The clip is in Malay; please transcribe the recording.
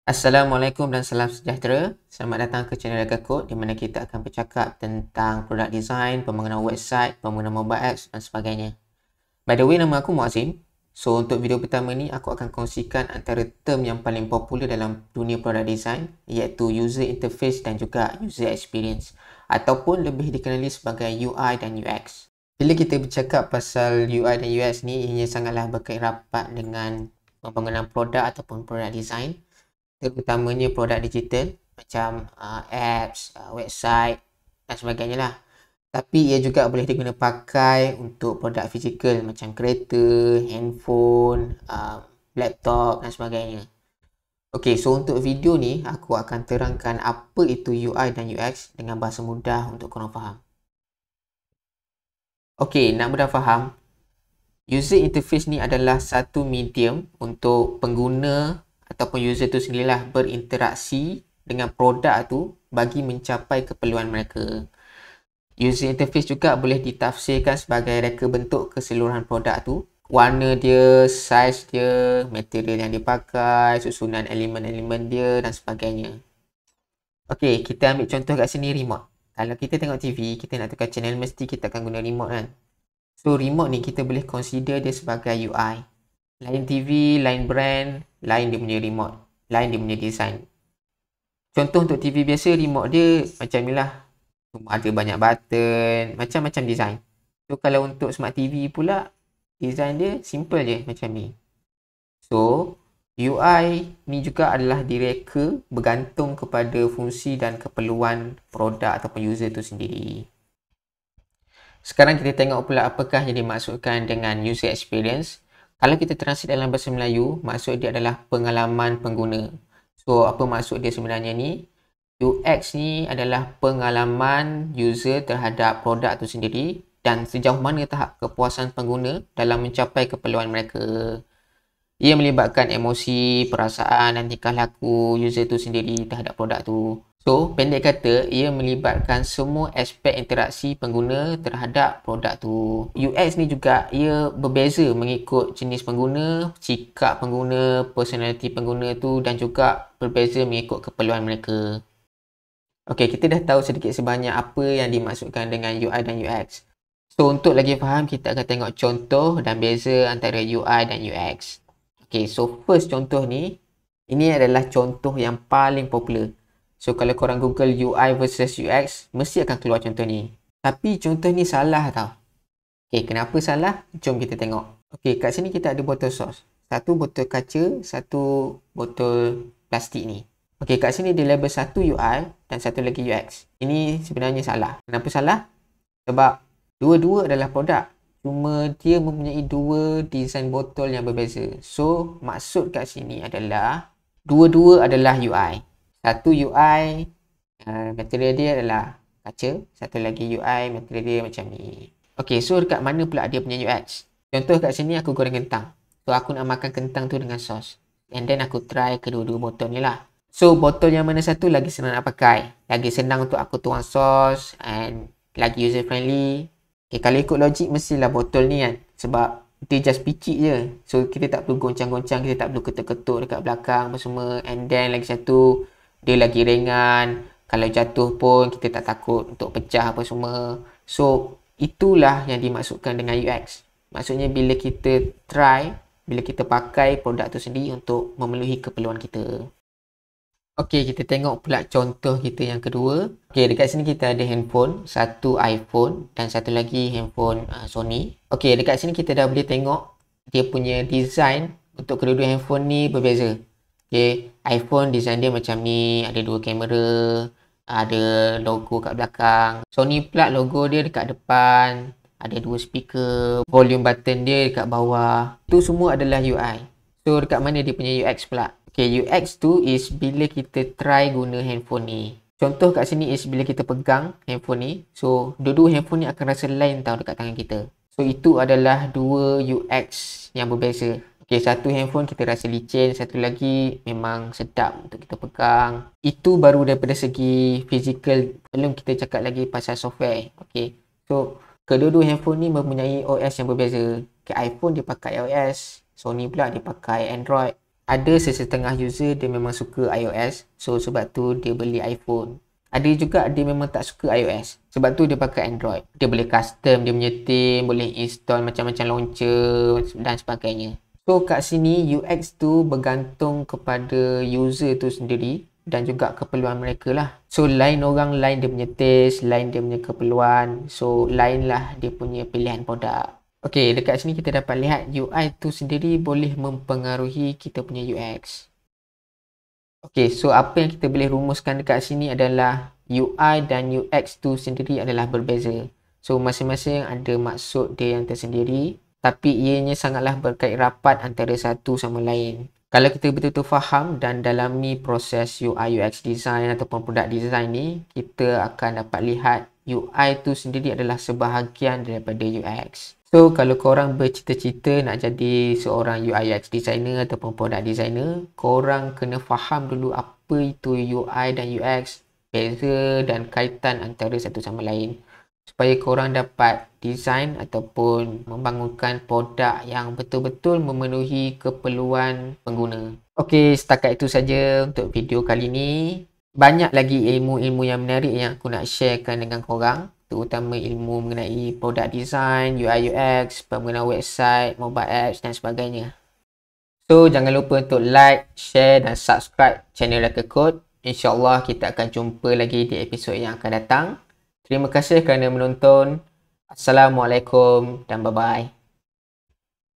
Assalamualaikum dan salam sejahtera. Selamat datang ke channel Raga Code di mana kita akan bercakap tentang produk design, pembangunan website, pembangunan mobile apps dan sebagainya. By the way, nama aku Muazzim. So, untuk video pertama ni, aku akan kongsikan antara term yang paling popular dalam dunia produk design, iaitu user interface dan juga user experience, ataupun lebih dikenali sebagai UI dan UX. Bila kita bercakap pasal UI dan UX ni, ianya sangatlah berkait rapat dengan pembangunan produk ataupun produk design, terutamanya produk digital macam apps, website dan sebagainya lah. Tapi ia juga boleh digunakan pakai untuk produk fizikal macam kereta, handphone, laptop dan sebagainya. Okey, so untuk video ni aku akan terangkan apa itu UI dan UX dengan bahasa mudah untuk korang faham. Okey, nak mudah faham, user interface ni adalah satu medium untuk pengguna ataupun user tu sendirilah berinteraksi dengan produk tu bagi mencapai keperluan mereka. User interface juga boleh ditafsirkan sebagai reka bentuk keseluruhan produk tu. Warna dia, saiz dia, material yang dipakai, susunan elemen-elemen dia dan sebagainya. Okey, kita ambil contoh kat sini remote. Kalau kita tengok TV, kita nak tukar channel mesti kita akan guna remote kan. So remote ni kita boleh consider dia sebagai UI. Lain TV, lain brand, lain dia punya remote, lain dia punya design. Contoh untuk TV biasa, remote dia macam ni lah. Ada banyak button, macam-macam design. So kalau untuk smart TV pula, design dia simple je macam ni. So UI ni juga adalah direka bergantung kepada fungsi dan keperluan produk ataupun user tu sendiri. Sekarang kita tengok pula apakah yang dimaksudkan dengan user experience. Kalau kita translate dalam bahasa Melayu, maksud dia adalah pengalaman pengguna. So, apa maksud dia sebenarnya ni? UX ni adalah pengalaman user terhadap produk tu sendiri dan sejauh mana tahap kepuasan pengguna dalam mencapai keperluan mereka. Ia melibatkan emosi, perasaan dan tingkah laku user tu sendiri terhadap produk tu. So, pendek kata, ia melibatkan semua aspek interaksi pengguna terhadap produk tu. UX ni juga ia berbeza mengikut jenis pengguna, sikap pengguna, personality pengguna tu dan juga berbeza mengikut keperluan mereka. Okey, kita dah tahu sedikit sebanyak apa yang dimaksudkan dengan UI dan UX. So, untuk lagi faham, kita akan tengok contoh dan beza antara UI dan UX. Okey, so first contoh ni, ini adalah contoh yang paling popular. So, kalau korang Google UI versus UX, mesti akan keluar contoh ni. Tapi contoh ni salah tau. Okay, kenapa salah? Jom kita tengok. Okay, kat sini kita ada botol sos. Satu botol kaca, satu botol plastik ni. Okay, kat sini dia label satu UI dan satu lagi UX. Ini sebenarnya salah. Kenapa salah? Sebab dua-dua adalah produk. Cuma dia mempunyai dua desain botol yang berbeza. So, maksud kat sini adalah dua-dua adalah UI. Satu UI, material dia adalah kaca. Satu lagi UI, material dia macam ni. Okay, so dekat mana pula dia punya UX? Contoh kat sini aku goreng kentang. So, aku nak makan kentang tu dengan sos. And then aku try kedua-dua botol ni lah. So, botol yang mana satu lagi senang nak pakai. Lagi senang untuk aku tuang sos and lagi user friendly. Okay, kalau ikut logik mestilah botol ni kan. Sebab dia just picit je. So, kita tak perlu goncang-goncang. Kita tak perlu ketuk-ketuk dekat belakang apa semua. And then lagi satu, dia lagi ringan. Kalau jatuh pun kita tak takut untuk pecah apa semua. So, itulah yang dimaksudkan dengan UX. Maksudnya bila kita try, bila kita pakai produk tu sendiri untuk memenuhi keperluan kita. Okey, kita tengok pula contoh kita yang kedua. Okey, dekat sini kita ada handphone. Satu iPhone dan satu lagi handphone Sony. Okey, dekat sini kita dah boleh tengok dia punya design untuk kedua-dua handphone ni berbeza. Okay, iPhone design dia macam ni, ada dua kamera, ada logo kat belakang. Sony pula logo dia dekat depan, ada dua speaker, volume button dia dekat bawah. Itu semua adalah UI. So, dekat mana dia punya UX pula? Okay, UX tu is bila kita try guna handphone ni. Contoh kat sini is bila kita pegang handphone ni. So, dua-dua handphone ni akan rasa lain tau dekat tangan kita. So, itu adalah dua UX yang berbeza. Okay, satu handphone kita rasa licin, satu lagi memang sedap untuk kita pegang. Itu baru daripada segi fizikal, belum kita cakap lagi pasal software. Okay, so kedua-dua handphone ni mempunyai OS yang berbeza. Okay, iPhone dia pakai iOS, Sony pula dia pakai Android. Ada sesetengah user dia memang suka iOS, so sebab tu dia beli iPhone. Ada juga dia memang tak suka iOS, sebab tu dia pakai Android. Dia boleh custom dia punya theme, boleh install macam-macam launcher dan sebagainya. So kat sini UX tu bergantung kepada user tu sendiri dan juga keperluan mereka lah. So lain orang, lain dia punya taste, lain dia punya keperluan. So lain lah dia punya pilihan produk. Okey, dekat sini kita dapat lihat UI tu sendiri boleh mempengaruhi kita punya UX. Okey, so apa yang kita boleh rumuskan dekat sini adalah UI dan UX tu sendiri adalah berbeza. So masing-masing ada maksud dia yang tersendiri, tapi ianya sangatlah berkait rapat antara satu sama lain. Kalau kita betul-betul faham dan dalami proses UI UX design ataupun product design ni, kita akan dapat lihat UI tu sendiri adalah sebahagian daripada UX. So kalau korang bercita-cita nak jadi seorang UI UX designer ataupun product designer, korang kena faham dulu apa itu UI dan UX, beza dan kaitan antara satu sama lain, supaya korang dapat design ataupun membangunkan produk yang betul-betul memenuhi keperluan pengguna. Okey, setakat itu saja untuk video kali ini. Banyak lagi ilmu-ilmu yang menarik yang aku nak sharekan dengan korang, terutama ilmu mengenai product design, UI UX, pembangunan website, mobile apps dan sebagainya. So, jangan lupa untuk like, share dan subscribe channel Raka Code. InsyaAllah kita akan jumpa lagi di episod yang akan datang. Terima kasih kerana menonton. Assalamualaikum dan bye-bye.